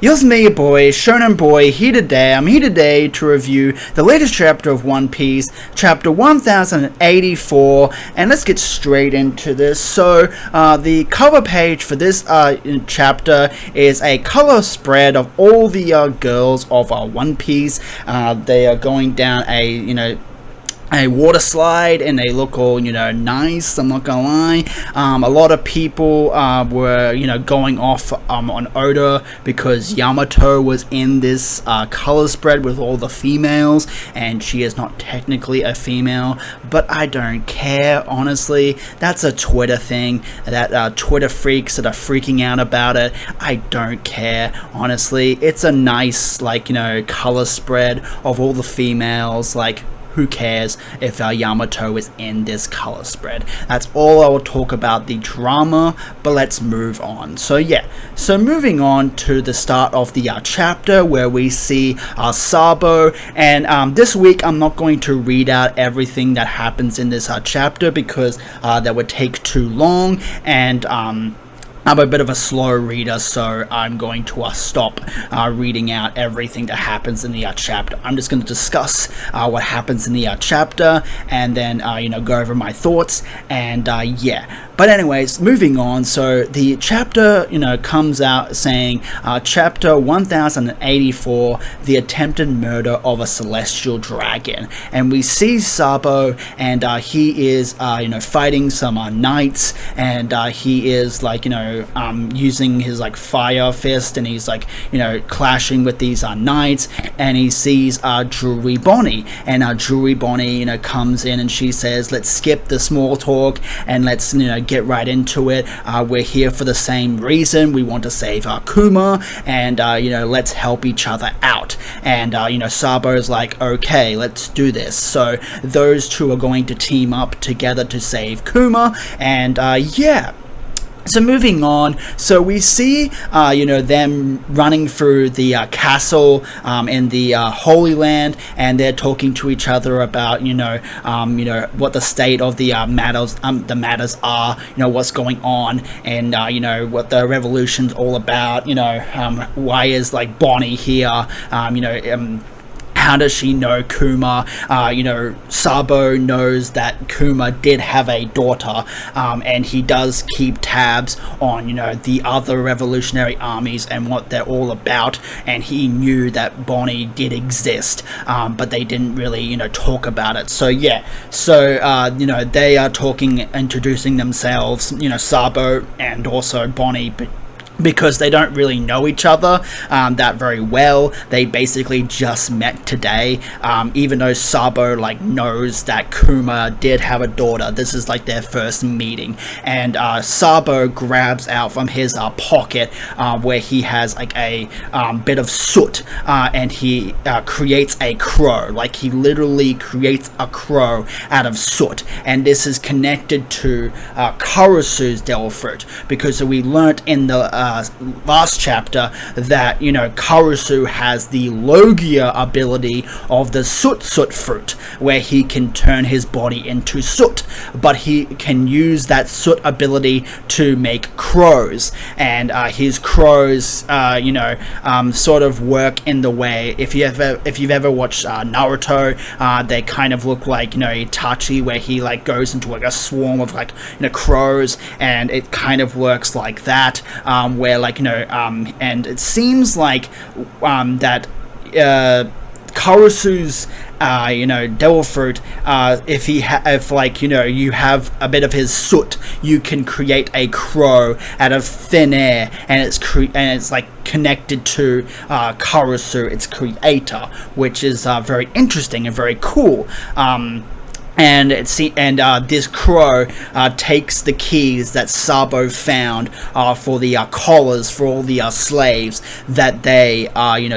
It's me, your boy, Shonen Boy, here today. I'm here today to review the latest chapter of One Piece, chapter 1084, and let's get straight into this. So, the cover page for this chapter is a color spread of all the girls of One Piece. They are going down a water slide, and they look all, nice, I'm not gonna lie. A lot of people were, going off on Oda because Yamato was in this color spread with all the females, and she is not technically a female, but I don't care, honestly. That's a Twitter thing, that Twitter freaks that are freaking out about it. I don't care, honestly. It's a nice, color spread of all the females, who cares if Yamato is in this color spread? That's all I will talk about the drama, but let's move on. So moving on to the start of the chapter where we see Sabo, and this week I'm not going to read out everything that happens in this chapter because that would take too long, and I'm a bit of a slow reader, so I'm going to stop reading out everything that happens in the chapter. I'm just going to discuss what happens in the chapter, and then go over my thoughts, and But anyways, moving on. So the chapter comes out saying chapter 1084, the attempted murder of a celestial dragon, and we see Sabo, and he is fighting some knights, and he is using his fire fist, and he's clashing with these knights, and he sees Jewelry Bonnie, and Jewelry Bonnie comes in, and she says, let's skip the small talk and let's get right into it. We're here for the same reason. We want to save Kuma, and let's help each other out. And Sabo's like, okay, let's do this. So those two are going to team up together to save Kuma, and So moving on, so we see, them running through the castle in the Holy Land, and they're talking to each other about, what the state of the matters are, what's going on, and what the revolution's all about. Why is Bonnie here? How does she know Kuma? Sabo knows that Kuma did have a daughter, and he does keep tabs on, the other revolutionary armies and what they're all about, and he knew that Bonnie did exist, but they didn't really, talk about it. So, they are talking, introducing themselves, Sabo and also Bonnie, because they don't really know each other that very well. They basically just met today, even though Sabo knows that Kuma did have a daughter. This is their first meeting, and Sabo grabs out from his pocket where he has a bit of soot, and he creates a crow. He literally creates a crow out of soot, and this is connected to Karasu's devil fruit, because we learnt in the last chapter that Karasu has the Logia ability of the soot fruit, where he can turn his body into soot, but he can use that soot ability to make crows, and his crows sort of work in the way, if you've ever watched Naruto, they kind of look like Itachi, where he goes into a swarm of crows, and it kind of works like that, where and it seems that Karasu's devil fruit, if you have a bit of his soot, you can create a crow out of thin air, and it's connected to Karasu, its creator, which is very interesting and very cool. And this crow takes the keys that Sabo found for the collars for all the slaves that they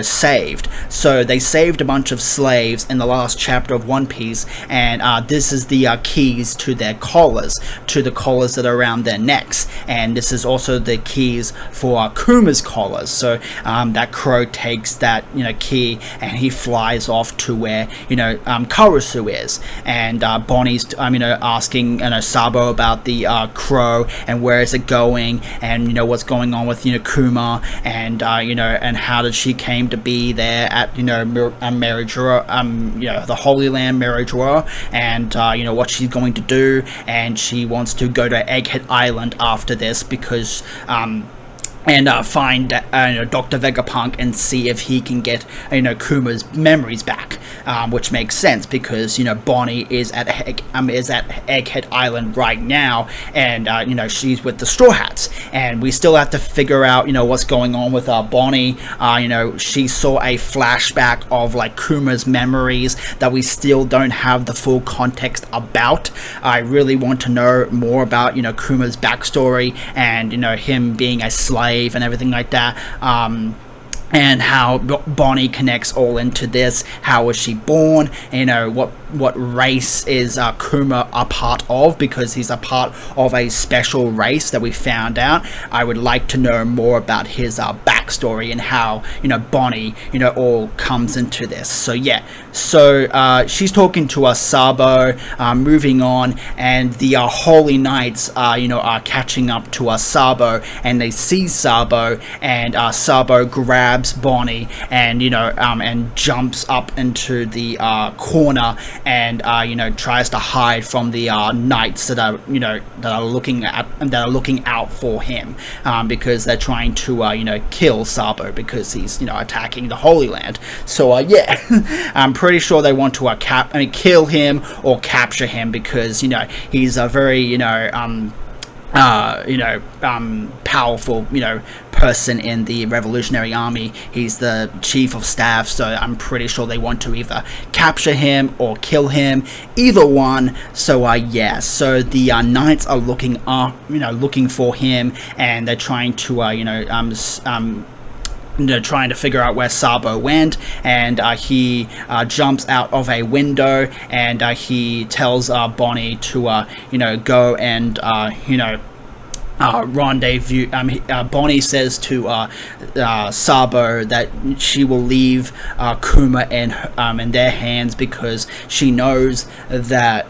saved. So they saved a bunch of slaves in the last chapter of One Piece, and this is the keys to their collars, to the collars that are around their necks, and this is also the keys for Kuma's collars. So that crow takes that key, and he flies off to where Karasu is, and Bonnie's asking Sabo about the crow and where is it going, and what's going on with Kuma, and and how did she came to be there at Meridor, the Holy Land Meridor, and what she's going to do, and she wants to go to Egghead Island after this because and find Dr. Vegapunk and see if he can get Kuma's memories back, which makes sense because Bonnie is at Egghead Island right now, and she's with the Straw Hats, and we still have to figure out what's going on with Bonnie. She saw a flashback of Kuma's memories that we still don't have the full context about. I really want to know more about Kuma's backstory and him being a slave and everything like that, and how Bonnie connects all into this. How was she born? What race is Kuma a part of, because he's a part of a special race that we found out. I would like to know more about his backstory and how Bonnie all comes into this. So yeah, she's talking to us, Sabo, moving on, and the Holy Knights are catching up to us, Sabo, and they see Sabo, and Sabo grabs Bonnie and and jumps up into the corner and tries to hide from the knights that are looking out for him, because they're trying to kill Sabo because he's attacking the Holy Land. So yeah, I'm pretty sure they want to kill him or capture him because he's a very powerful person in the Revolutionary Army. He's the chief of staff, so I'm pretty sure they want to either capture him or kill him, either one. So yeah, so the knights are looking for him, and they're trying to trying to figure out where Sabo went, and he jumps out of a window, and he tells Bonnie to go and rendezvous. Bonnie says to Sabo that she will leave Kuma in their hands because she knows that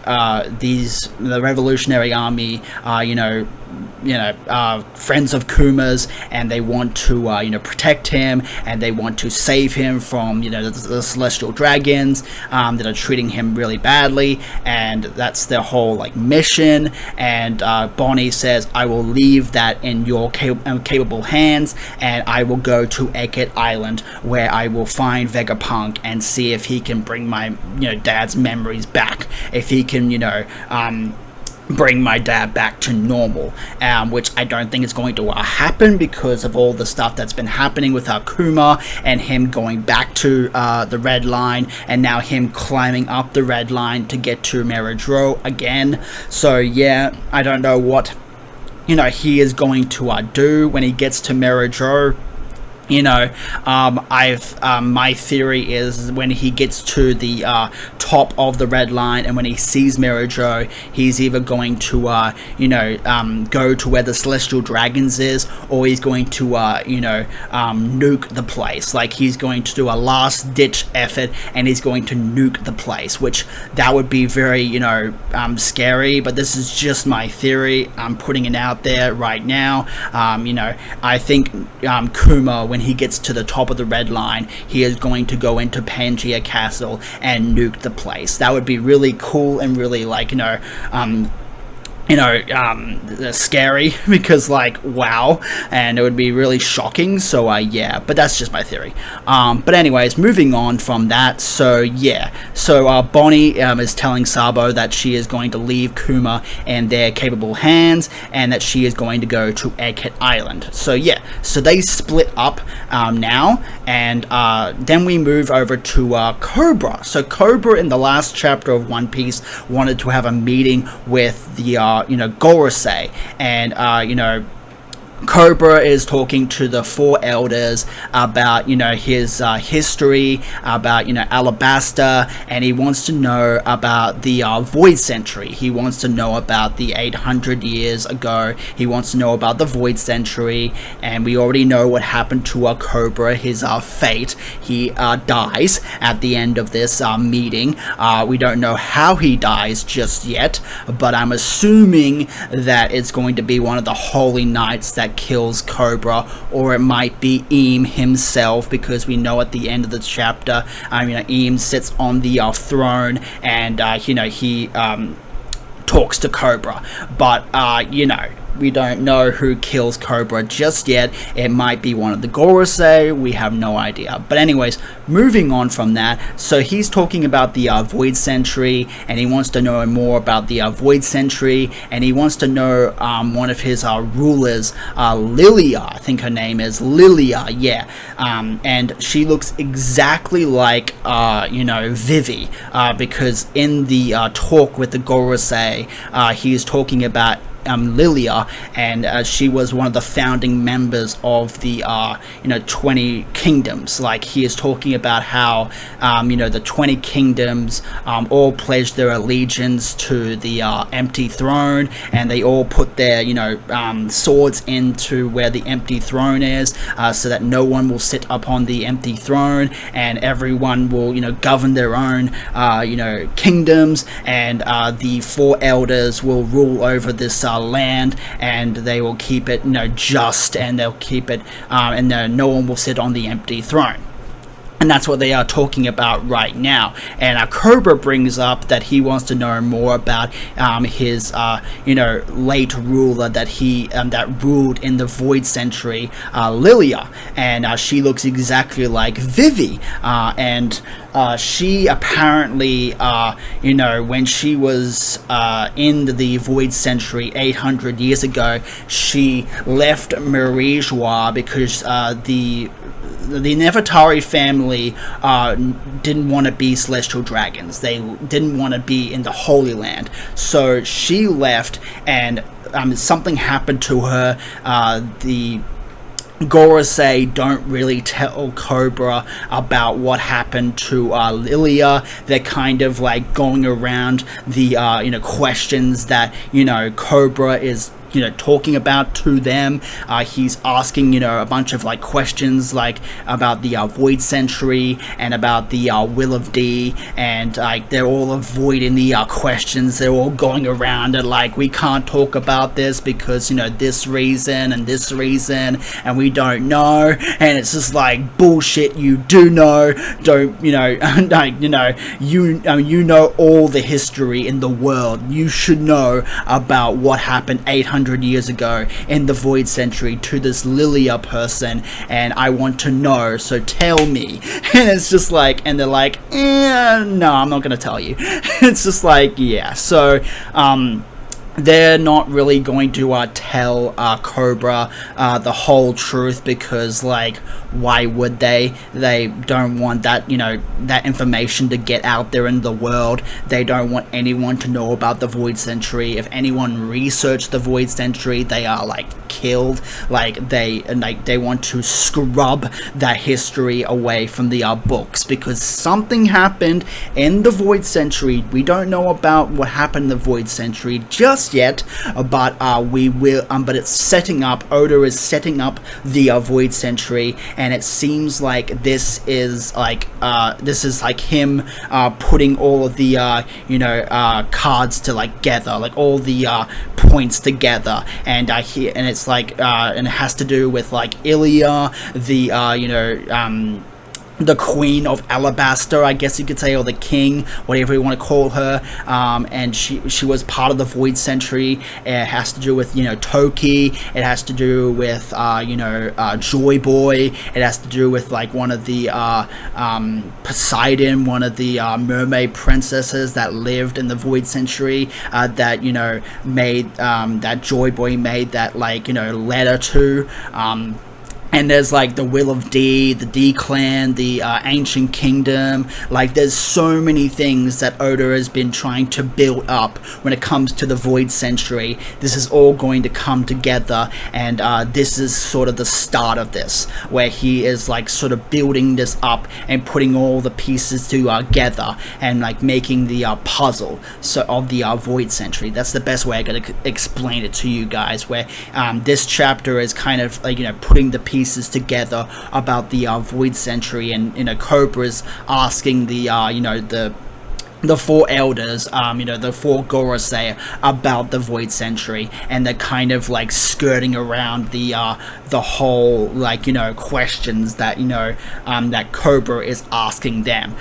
the Revolutionary Army friends of Kuma's, and they want to protect him, and they want to save him from the celestial dragons that are treating him really badly, and that's their whole mission. And Bonnie says, I will leave that in your capable hands, and I will go to Egghead Island, where I will find Vegapunk and see if he can bring my dad's memories back, if he can bring my dad back to normal, which I don't think is going to happen because of all the stuff that's been happening with Kuma and him going back to the Red Line, and now him climbing up the Red Line to get to Meridor again. So yeah, I don't know what he is going to do when he gets to Meridor. My theory is when he gets to the top of the Red Line and when he sees Meridor, he's either going to go to where the Celestial Dragons is, or he's going to nuke the place. He's going to do a last ditch effort and he's going to nuke the place, which that would be very scary, but this is just my theory. I'm putting it out there right now. I think Kuma, when he gets to the top of the Red Line, he is going to go into Pangaea Castle and nuke the place. That would be really cool and really scary, because wow, and it would be really shocking. So yeah, but that's just my theory. But anyways, moving on from that, so yeah, so Bonnie is telling Sabo that she is going to leave Kuma in their capable hands, and that she is going to go to Egghead Island. So yeah, so they split up now, and then we move over to Cobra. So Cobra in the last chapter of One Piece wanted to have a meeting with the Gorosei, and Cobra is talking to the four elders about, his history, about, Alabasta, and he wants to know about the Void Century. He wants to know about the 800 years ago. He wants to know about the Void Century, and we already know what happened to Cobra, his fate. He dies at the end of this meeting. We don't know how he dies just yet, but I'm assuming that it's going to be one of the Holy Knights that kills Cobra, or it might be Eam himself, because we know at the end of the chapter, Eam sits on the throne, and he talks to Cobra, but we don't know who kills Cobra just yet. It might be one of the Gorosei. We have no idea. But anyways, moving on from that. So he's talking about the Void Century, and he wants to know more about the Void Century, and he wants to know one of his rulers, Lilia. I think her name is Lilia, yeah. And she looks exactly like, Vivi, because in the talk with the Gorosei, he's talking about Lilia, and she was one of the founding members of the 20 kingdoms. Like, he is talking about how the 20 kingdoms all pledged their allegiance to the empty throne, and they all put their swords into where the empty throne is, so that no one will sit upon the empty throne, and everyone will govern their own kingdoms, and the four elders will rule over this land, and they will keep it just, and they'll keep it and no one will sit on the empty throne. And that's what they are talking about right now. And Cobra brings up that he wants to know more about his late ruler that he that ruled in the Void Century, Lilia, and she looks exactly like Vivi, and she apparently, when she was in the Void Century 800 years ago, she left Merijois because the Nefertari family didn't want to be celestial dragons. They didn't want to be in the Holy Land. So she left, and something happened to her. The Gorosei don't really tell Cobra about what happened to Lilia. They're kind of like going around the questions that Cobra is talking about to them. He's asking a bunch of questions about the Void Century and about the Will of D, and they're all avoiding the questions. They're all going around and we can't talk about this because this reason and this reason, and we don't know. And it's just bullshit. You do know, don't you know all the history in the world. You should know about what happened 800 years ago in the Void Century to this Lilia person, and I want to know, so tell me. And it's just and they're no, I'm not gonna tell you. It's just yeah. So they're not really going to tell Cobra the whole truth, because why would they? They don't want that that information to get out there in the world. They don't want anyone to know about the Void Century. If anyone researched the Void Century, they are killed. They want to scrub that history away from the books, because something happened in the Void Century. We don't know about what happened in the Void Century just yet, but we will. But it's setting up. Oda is setting up the Void Century, and it seems like this is him putting all of the cards together, all the points together, and it's and it has to do with Ilia, the Queen of Alabasta, I guess you could say, or the King, whatever you want to call her, and she was part of the Void Century. It has to do with Toki. It has to do with Joy Boy. It has to do with one of the Poseidon, one of the mermaid princesses that lived in the Void Century, that made that Joy Boy made that letter to. and there's like the Will of D, the D clan, the Ancient Kingdom. Like there's so many things that Oda has been trying to build up when it comes to the Void Century. This is all going to come together, and this is sort of the start of this, where he is like sort of building this up and putting all the pieces together and like making the puzzle of the Void Century. That's the best way I gotta explain it to you guys, where this chapter is kind of like, putting the pieces together about the Void Century, and Cobra's asking the four elders, the four Gorosei, about the Void Century, and they're kind of like skirting around the whole questions that that Cobra is asking them.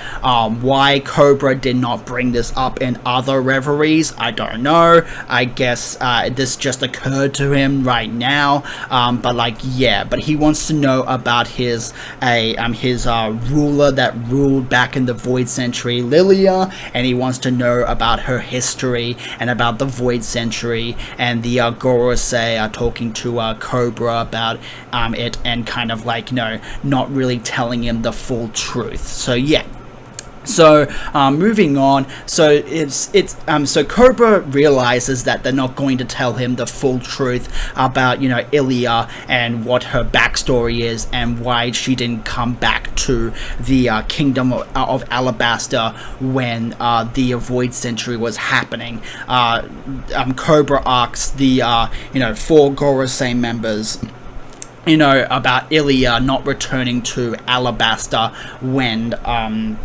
Why Cobra did not bring this up in other reveries, I don't know. I guess this just occurred to him right now. But he wants to know about his ruler that ruled back in the Void Century, Lilia. And he wants to know about her history and about the Void Century, and the Gorosei are talking to Cobra about it, and kind of not really telling him the full truth. So yeah. So moving on, so so Cobra realizes that they're not going to tell him the full truth about Ilia and what her backstory is, and why she didn't come back to the kingdom of Alabasta when the Void Century was happening. Cobra asks the four Gorosei members about Ilia not returning to Alabasta when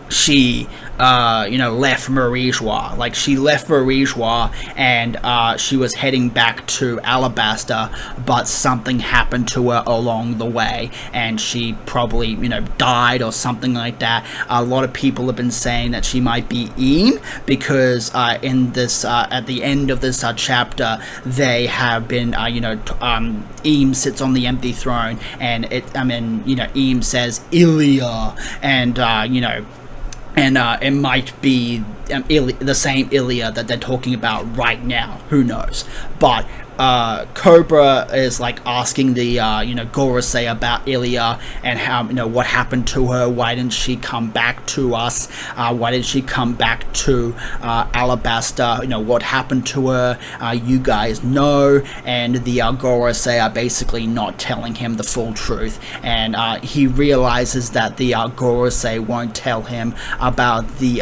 she left Marijois. Like, she left Marijois and she was heading back to Alabasta, but something happened to her along the way, and she probably died or something like that. A lot of people have been saying that she might be Eam, because in this at the end of this chapter, they have been Eam sits on the empty throne, and Eam says Ilia, and it might be the same Ilia that they're talking about right now. Who knows? But Cobra is asking the Gorosei about Ilia, and how what happened to her. Why didn't she come back to us? Why did she come back to Alabasta? What happened to her? You guys know. And the Gorosei are basically not telling him the full truth, and he realizes that the Gorosei won't tell him about the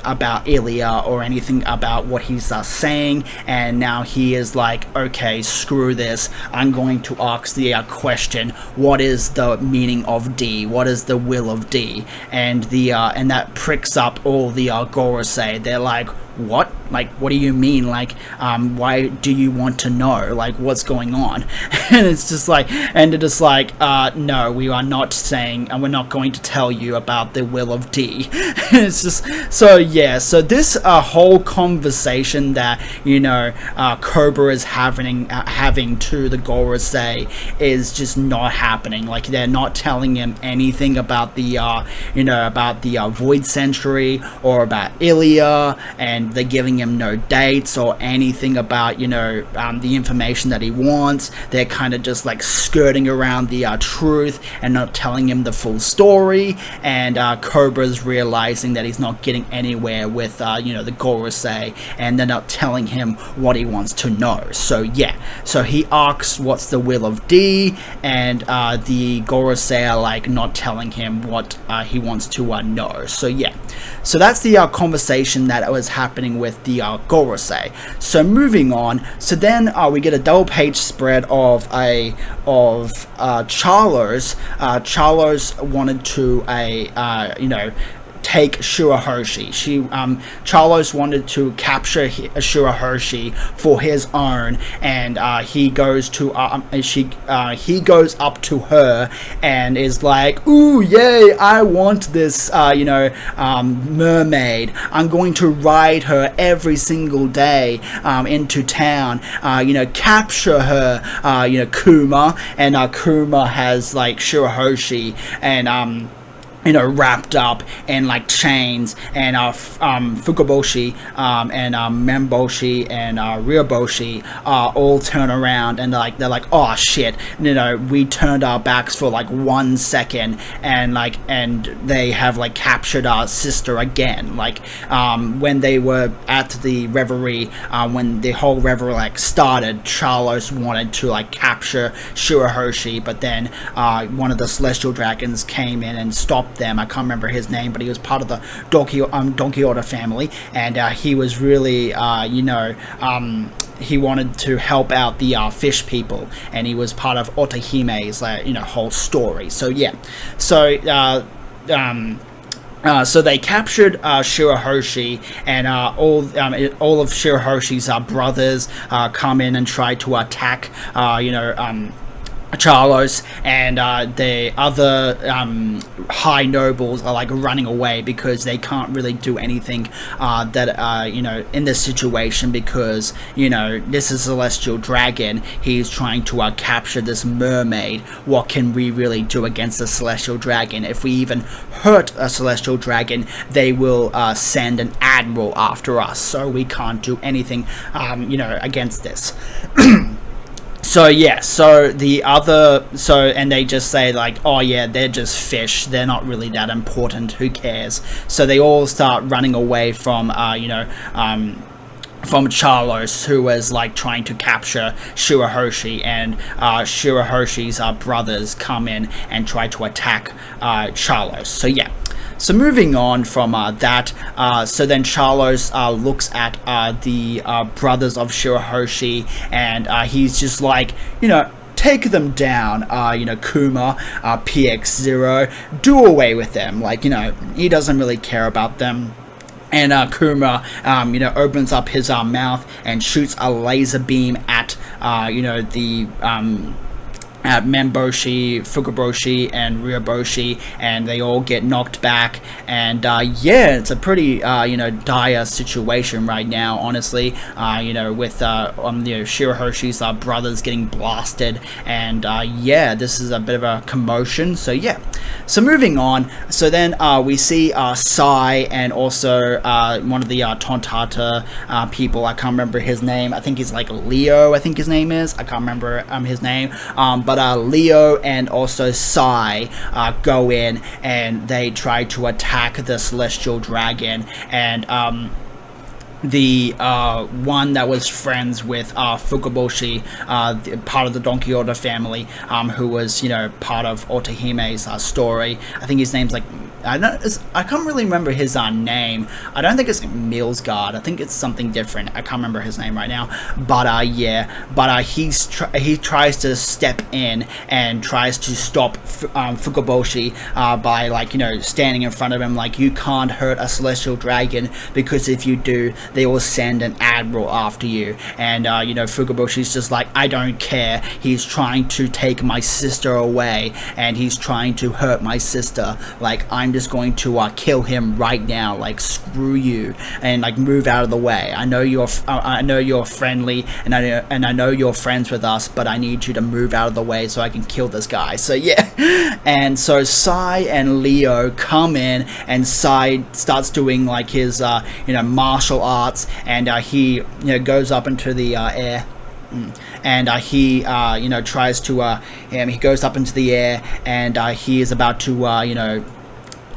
about Ilia or anything about what he's saying. And now he is like, okay, screw this, I'm going to ask the question, what is the meaning of D? What is the will of D? And and that pricks up all the Gorosei. They're like, what? What do you mean? Why do you want to know? What's going on? And it's just no, we are not saying, and we're not going to tell you about the will of D. It's just, so yeah, so this whole conversation that, Cobra is having to the Gorosei is just not happening. They're not telling him anything about the, about the Void Century or about Ilia, and they're giving him no dates or anything about the information that he wants. They're kind of just skirting around the truth and not telling him the full story. And Cobra's realizing that he's not getting anywhere with the Gorosei, and they're not telling him what he wants to know. So yeah, so he asks what's the will of D, and the Gorosei are not telling him what he wants to know. So yeah, so that's the conversation that was happening with the Gorosei. So moving on, so then we get a double page spread of Charlos. Charlos wanted to take Shirahoshi. Charlos wanted to capture Shirahoshi for his own, and he goes up to her and is like, ooh, yay, I want this mermaid. I'm going to ride her every single day into town, capture her, Kuma. And Kuma has Shirahoshi, and wrapped up in like chains, and Fukaboshi and Memboshi and Ryoboshi all turn around, and they're like, oh shit, we turned our backs for like 1 second, and they have like captured our sister again. Like when they were at the reverie, when the whole reverie like started, Charlos wanted to like capture Shirahoshi, but then one of the celestial dragons came in and stopped them. I can't remember his name, but he was part of the Don Quixote family, and he was really, he wanted to help out the fish people, and he was part of Otahime's, whole story. So yeah, so they captured Shirahoshi, and all of Shirahoshi's brothers come in and try to attack, Charlos, and the other high nobles are like running away because they can't really do anything in this situation, because this is Celestial Dragon. He's trying to capture this mermaid. What can we really do against a Celestial Dragon? If we even hurt a Celestial Dragon, they will send an admiral after us, so we can't do anything against this. So yeah, and they just say like, oh yeah, they're just fish, they're not really that important, who cares? So they all start running away from Charlos, who was like trying to capture Shirahoshi, and Shirahoshi's brothers come in and try to attack Charlos. So yeah. So moving on from that, so then Charlos looks at the brothers of Shirahoshi, and he's just like, take them down, Kuma, PX0, do away with them. Like, he doesn't really care about them. And Kuma, opens up his mouth and shoots a laser beam at, at Memboshi, Fukaboshi, and Ryoboshi, and they all get knocked back. And it's a pretty dire situation right now, honestly. With Shirahoshi's brothers getting blasted, and this is a bit of a commotion. So yeah, so moving on. So then we see Sai, and also one of the Tontata people. I can't remember his name. I think he's like Leo. I think his name is. I can't remember his name. But Leo and also Sai go in, and they try to attack the Celestial Dragon, and the one that was friends with Fukaboshi, part of the Don Quixote family, who was part of Otahime's story. I think his name's like, I can't really remember his name. I don't think it's Millsgard. I think it's something different. I can't remember his name right now. But he tries to step in and tries to stop Fukaboshi by standing in front of him, like, you can't hurt a Celestial Dragon, because if you do, they will send an admiral after you. And Fukaboshi's just like, I don't care. He's trying to take my sister away, and he's trying to hurt my sister. Like, I'm just going to kill him right now. Like, screw you, and like, move out of the way. I know you're friendly, and I know you're friends with us, but I need you to move out of the way so I can kill this guy. So yeah, and so Sai and Leo come in, and Sai starts doing like his martial arts, and he goes up into the air. And he tries to he goes up into the air, and he is about to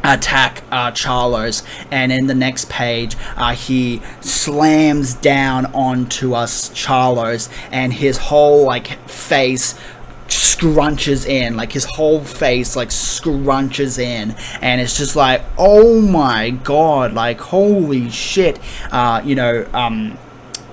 attack Charlos, and in the next page he slams down onto us Charlos, and his whole face scrunches in, like his whole face scrunches in, and it's just like, oh my god, like, holy shit.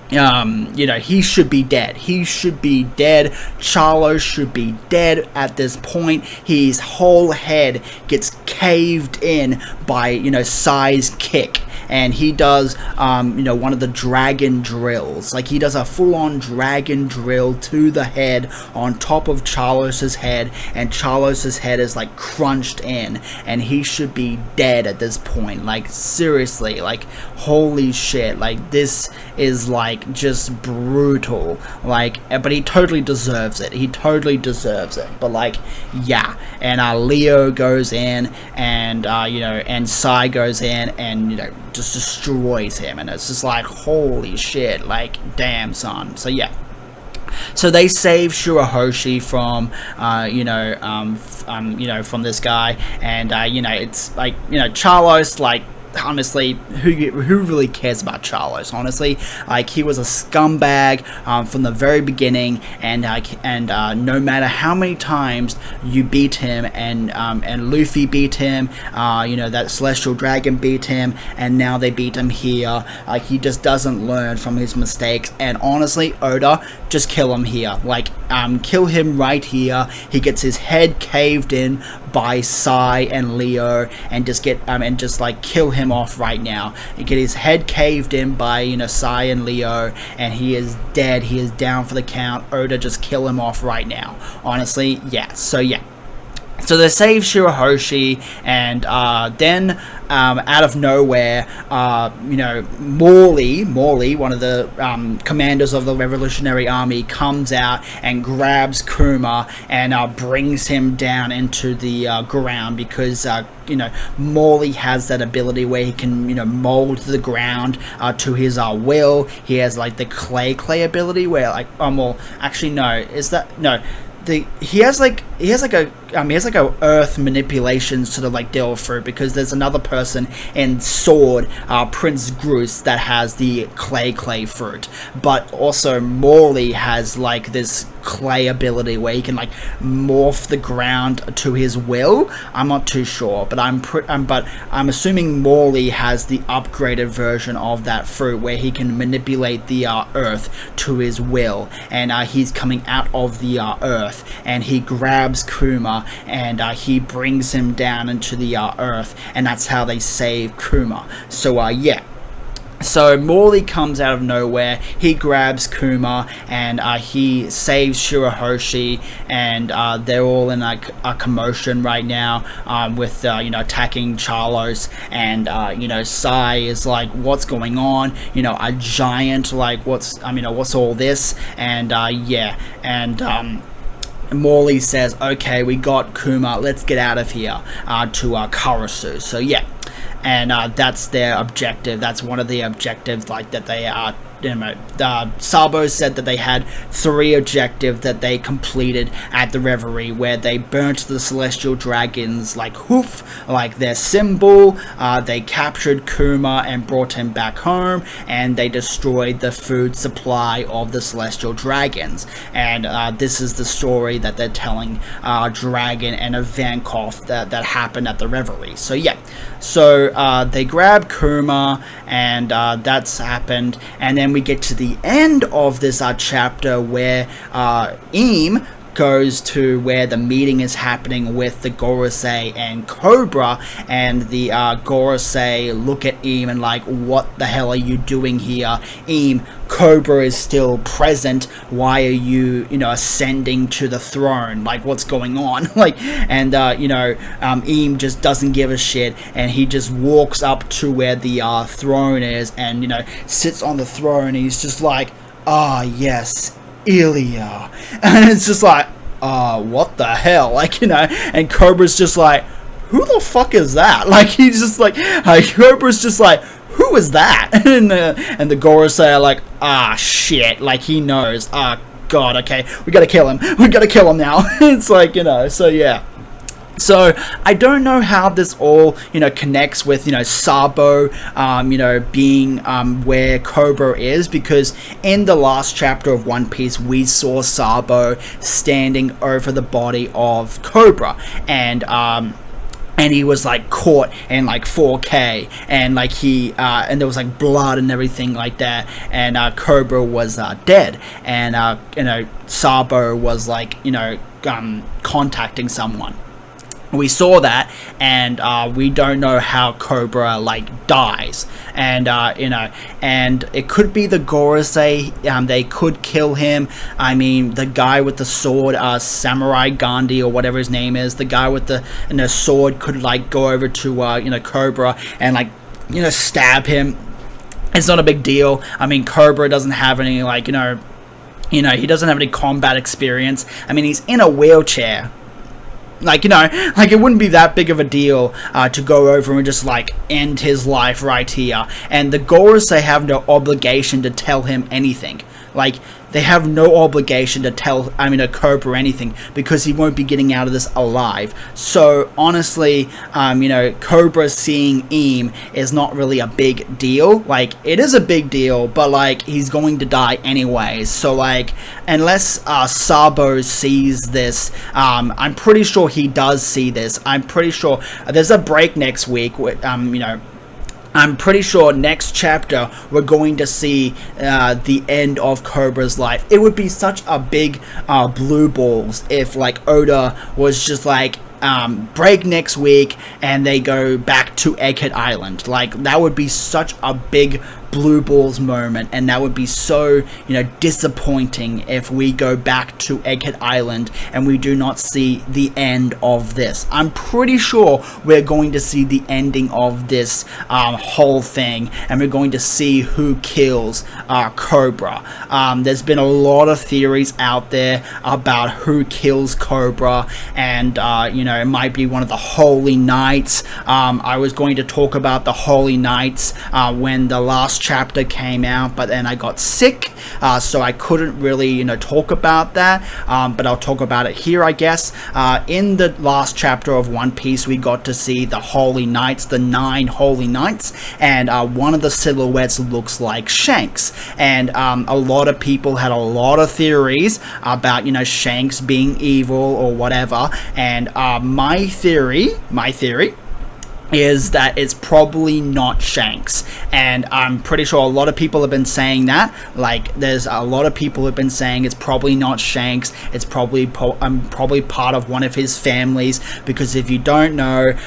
He should be dead. He should be dead. Charlos should be dead at this point. His whole head gets caved in by, Sai's kick. and he does one of the dragon drills. Like, he does a full-on dragon drill to the head on top of Charlos's head, and Charlos's head is like crunched in, and he should be dead at this point. Like, seriously, like, holy shit, like, this is like just brutal. Like, but he totally deserves it. He totally deserves it. But like, yeah. And Leo goes in, and and Sai goes in, and just destroys him, and it's just like, holy shit, like, damn, son. So yeah. So they save Shirahoshi from, from this guy, and it's like, Charlos, like, honestly, who really cares about Charlos? Honestly, like, he was a scumbag from the very beginning, and no matter how many times you beat him, and Luffy beat him, that Celestial Dragon beat him, and now they beat him here. Like, he just doesn't learn from his mistakes. And honestly, Oda, just kill him here. Like, kill him right here. He gets his head caved in by Sai and Leo, and just kill him off right now. You get his head caved in by Sai and Leo, and he is dead. He is down for the count. Oda, just kill him off right now. Honestly, yeah. So yeah. So they save Shirahoshi, and then out of nowhere, Morley, one of the commanders of the Revolutionary Army, comes out and grabs Kuma and brings him down into the ground, because Morley has that ability where he can mold the ground to his will. He has like the clay ability where, like, he has a earth manipulation sort of like deal through, because there's another person in Sword, Prince Groose, that has the clay fruit, but also Morley has like this clay ability where he can like morph the ground to his will. I'm not too sure, but I'm assuming Morley has the upgraded version of that fruit where he can manipulate the earth to his will, and he's coming out of the earth, and he grabs Kuma, and he brings him down into the earth, and that's how they save Kuma. So yeah. So Morley comes out of nowhere, he grabs Kuma, and he saves Shirahoshi, and they're all in a commotion right now, with attacking Charlos, and Sai is like, what's going on? A giant, like, what's all this? And yeah, and Morley says, okay, we got Kuma, let's get out of here, to Karasu. So yeah. And that's their objective. That's one of the objectives, like, that they are. Sabo said that they had 3 objectives that they completed at the Reverie, where they burnt the Celestial Dragon's like hoof, like their symbol. They captured Kuma and brought him back home, and they destroyed the food supply of the Celestial Dragons. And this is the story that they're telling Dragon and Ivankov that happened at the Reverie. So yeah, so they grab Kuma, and that's happened, and then we get to the end of this chapter where Im goes to where the meeting is happening with the Gorosei and Cobra, and the Gorosei look at Im and like, what the hell are you doing here? Im, Cobra is still present. Why are you, ascending to the throne? Like, what's going on? Like, and Im just doesn't give a shit, and he just walks up to where the throne is, and sits on the throne. And he's just like, yes, Ilya. And it's just like, what the hell? Like, and Cobra's just like, who the fuck is that? Like, he's just like, Cobra's just like, who is that? And the Gorosei are like, shit, like, he knows. God, okay, we gotta kill him now. It's like, so yeah. So I don't know how this all connects with Sabo being where Cobra is, because in the last chapter of One Piece we saw Sabo standing over the body of Cobra, and he was like caught in like 4K, and like and there was like blood and everything like that, and Cobra was dead, and Sabo was like contacting someone. we saw that, and we don't know how Cobra like dies, and and it could be the Gorosei. They could kill him. I mean, the guy with the sword, Samurai Gandhi or whatever his name is, the guy with the sword could like go over to Cobra and like stab him. It's not a big deal. I mean, Cobra doesn't have any like he doesn't have any combat experience. I mean, he's in a wheelchair. Like, like it wouldn't be that big of a deal to go over and just like end his life right here. And the Gorosei have no obligation to tell him anything. Like, they have no obligation to tell, a Cobra anything, because he won't be getting out of this alive. So, honestly, Cobra seeing Im is not really a big deal. Like, it is a big deal, but, like, he's going to die anyways. So, like, unless Sabo sees this, I'm pretty sure he does see this. I'm pretty sure there's a break next week with, I'm pretty sure next chapter we're going to see the end of Cobra's life. It would be such a big blue balls if like Oda was just like break next week and they go back to Egghead Island. Like, that would be such a big blue balls moment, and that would be so disappointing if we go back to Egghead Island and we do not see the end of this. I'm pretty sure we're going to see the ending of this whole thing, and we're going to see who kills Cobra. There's been a lot of theories out there about who kills Cobra, and it might be one of the Holy Knights. I was going to talk about the Holy Knights when the last chapter came out, but then I got sick, so I couldn't really talk about that, but I'll talk about it here, I guess. In the last chapter of One Piece, we got to see the Holy Knights, the 9 Holy Knights, and one of the silhouettes looks like Shanks, and a lot of people had a lot of theories about Shanks being evil or whatever, and my theory is that it's probably not Shanks, and I'm pretty sure a lot of people have been saying that. Like, there's a lot of people have been saying it's probably not Shanks, it's probably part of one of his families, because if you don't know,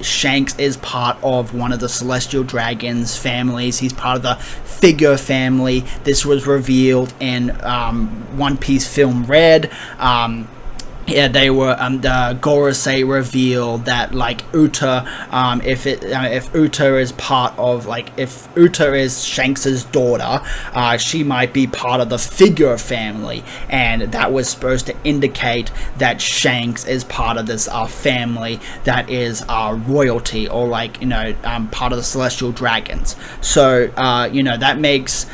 Shanks is part of one of the Celestial Dragon's families. He's part of the Figure family. This was revealed in One Piece Film Red. They were the Gorosei revealed that like Uta, if Uta is part of if Uta is Shanks's daughter, she might be part of the Figure family, and that was supposed to indicate that Shanks is part of this family that is royalty, or part of the Celestial Dragons. So that makes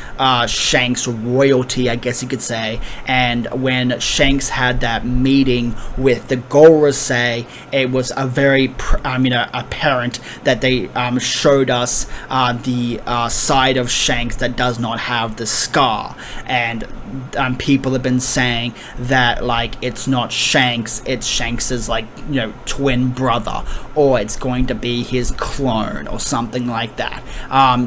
Shanks royalty, I guess you could say. And when Shanks had that meeting with the Gorosei, it was a very apparent that they showed us the side of Shanks that does not have the scar, and people have been saying that it's not Shanks, it's Shanks's twin brother, or it's going to be his clone or something like that.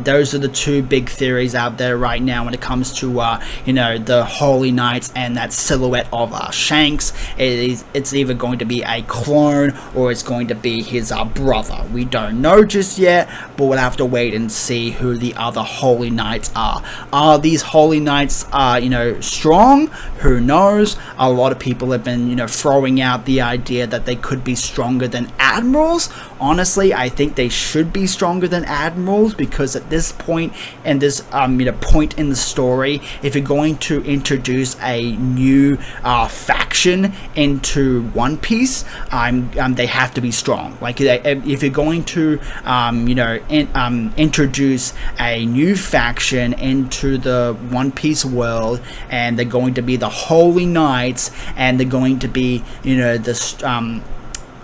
Those are the two big theories out there right now when it comes to the Holy Knights and that silhouette of Shanks. It's either going to be a clone or it's going to be his brother. We don't know just yet, but we'll have to wait and see who the other Holy Knights are. Are these Holy Knights strong? Who knows? A lot of people have been throwing out the idea that they could be stronger than admirals. Honestly, I think they should be stronger than admirals, because at this point in this point in the story, if you're going to introduce a new faction into One Piece, they have to be strong. If you're going to introduce a new faction into the One Piece world, and they're going to be the Holy Knights, and they're going to be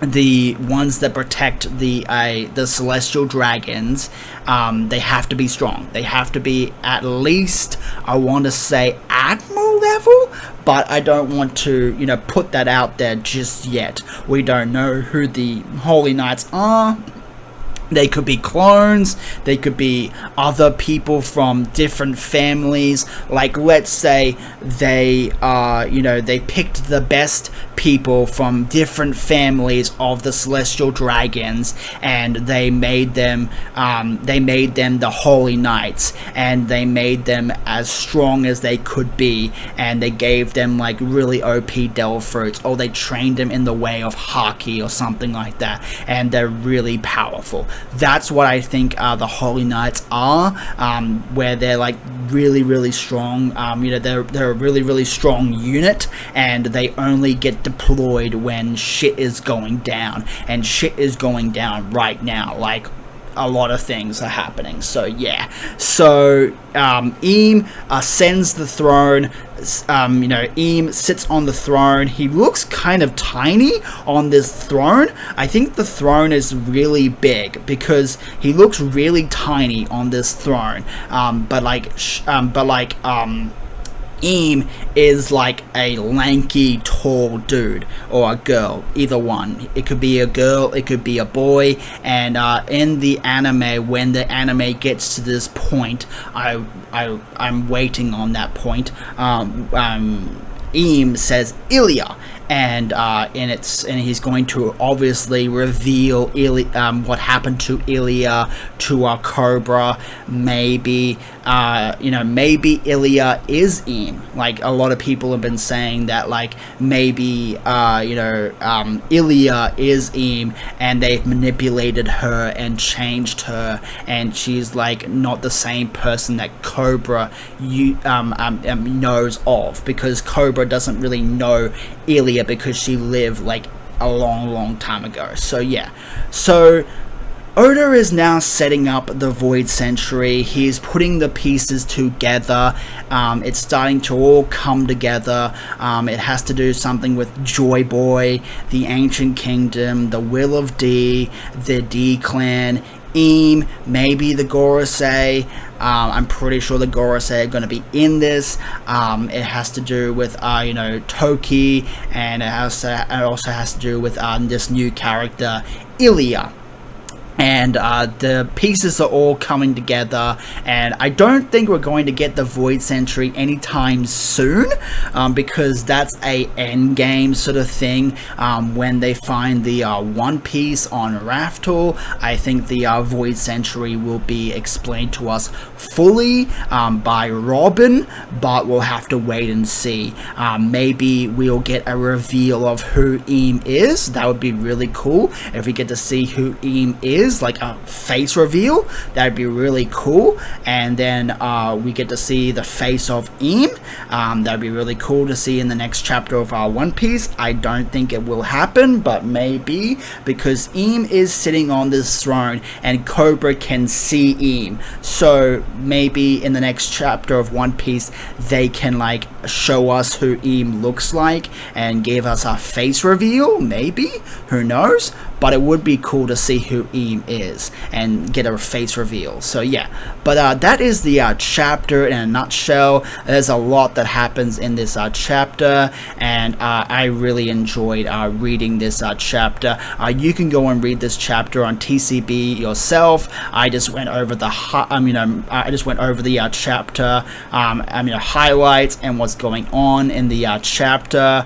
the ones that protect the Celestial Dragons, they have to be strong. They have to be at least, I want to say, Admiral level, but I don't want to put that out there just yet. We don't know who the Holy Knights are. They could be clones, they could be other people from different families. Like, let's say they they picked the best people from different families of the celestial dragons, and they made them the holy knights, and they made them as strong as they could be, and they gave them like really OP devil fruits, or they trained them in the way of haki or something like that, and they're really powerful. That's what I think the Holy Knights are, where they're like really strong. They're a really strong unit, and they only get deployed when shit is going down, and shit is going down right now. Like, a lot of things are happening. So yeah, Eam ascends the throne. Eam sits on the throne. He looks kind of tiny on this throne. I think the throne is really big because he looks really tiny on this throne. Eam is like a lanky, tall dude, or a girl, either one. It could be a girl, it could be a boy, and in the anime, when the anime gets to this point, I'm waiting on that point. Eam says Ilya, and he's going to obviously reveal what happened to Ilya to Cobra. Maybe Ilya is Eam. Like, a lot of people have been saying that, like, maybe Ilya is Eam, and they've manipulated her and changed her, and she's like not the same person that Cobra knows of, because Cobra doesn't really know Ilya because she lived like a long time ago. So yeah, Oda is now setting up the Void Century. He's putting the pieces together. It's starting to all come together. It has to do something with Joy Boy, the Ancient Kingdom, the Will of D, the D Clan, Eam, maybe the Gorosei. I'm pretty sure the Gorosei are going to be in this. It has to do with Toki, and it also has to do with this new character Ilya. And the pieces are all coming together, and I don't think we're going to get the Void Century anytime soon, because that's a endgame sort of thing. When they find the One Piece on Raftel, I think the Void Century will be explained to us fully by Robin, but we'll have to wait and see. Maybe we'll get a reveal of who Eam is. That would be really cool if we get to see who Eam is. Like a face reveal, that'd be really cool. And then we get to see the face of Eam. That'd be really cool to see in the next chapter of our One Piece. I don't think it will happen, but maybe, because Eam is sitting on this throne and Cobra can see Eam. So maybe in the next chapter of One Piece they can like show us who Eam looks like and give us a face reveal. Maybe, who knows? But it would be cool to see who Eam is and get a face reveal. So yeah, but that is the chapter in a nutshell. There's a lot that happens in this chapter, and I really enjoyed reading this chapter. You can go and read this chapter on TCB yourself. I just went over the chapter, highlights and what's going on in the chapter,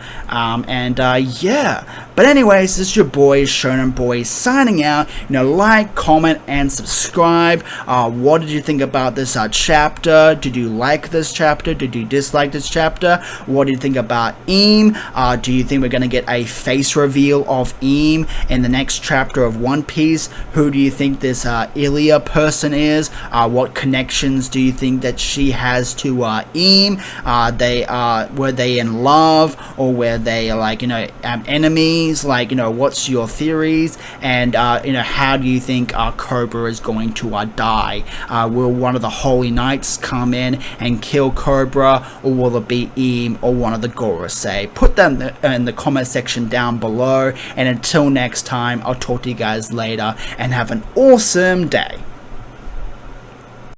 yeah. But anyways, this is your boy Shonen Boy signing out. Like, comment, and subscribe. What did you think about this chapter? Did you like this chapter? Did you dislike this chapter? What do you think about Eam? Do you think we're going to get a face reveal of Eam in the next chapter of One Piece? Who do you think this Ilya person is? What connections do you think that she has to Eam? Were they in love, or were they like enemies? Like, what's your theories? And how do you think Cobra is going to die? Will one of the Holy Knights come in and kill Cobra, or will it be Eam or one of the Gorosei? Put them in the comment section down below, and until next time, I'll talk to you guys later, and have an awesome day.